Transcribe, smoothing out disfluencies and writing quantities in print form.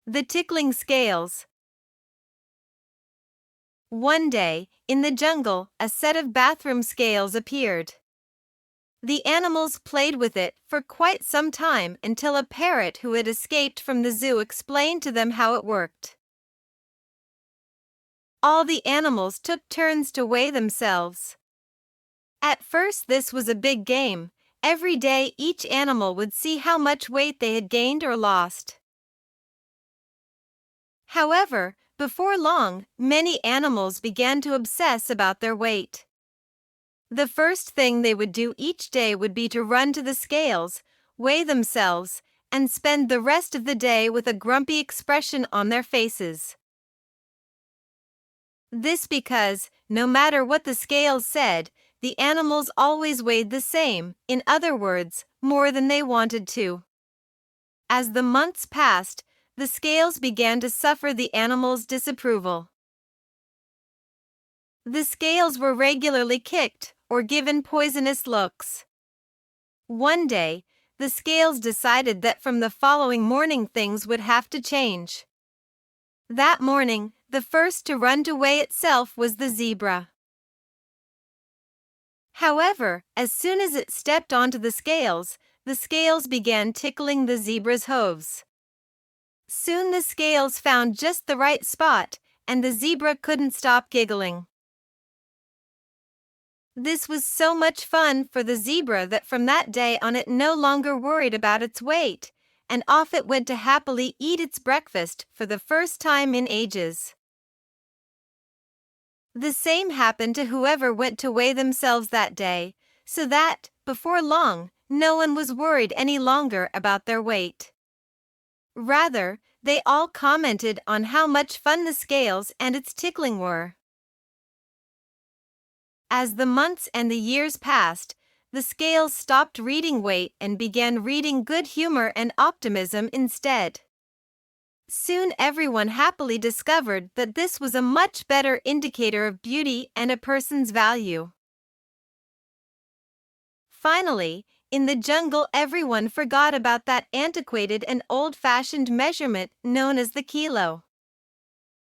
The tickling scales. One day, in the jungle, a set of bathroom scales appeared. The animals played with it for quite some time until a parrot who had escaped from the zoo explained to them how it worked. All the animals took turns to weigh themselves. At first, this was a big game. Every day, each animal would see how much weight they had gained or lost. However, before long, many animals began to obsess about their weight. The first thing they would do each day would be to run to the scales, weigh themselves, and spend the rest of the day with a grumpy expression on their faces. This because, no matter what the scales said, the animals always weighed the same, in other words, more than they wanted to. As the months passed, the scales began to suffer the animals' disapproval. The scales were regularly kicked or given poisonous looks. One day, the scales decided that from the following morning things would have to change. That morning, the first to run to weigh itself was the zebra. However, as soon as it stepped onto the scales began tickling the zebra's hooves. Soon the scales found just the right spot, and the zebra couldn't stop giggling. This was so much fun for the zebra that from that day on it no longer worried about its weight, and off it went to happily eat its breakfast for the first time in ages. The same happened to whoever went to weigh themselves that day, so that, before long, no one was worried any longer about their weight. Rather, they all commented on how much fun the scales and its tickling were. As the months and the years passed, the scales stopped reading weight and began reading good humor and optimism instead. Soon everyone happily discovered that this was a much better indicator of beauty and a person's value. Finally, in the jungle, everyone forgot about that antiquated and old-fashioned measurement known as the kilo.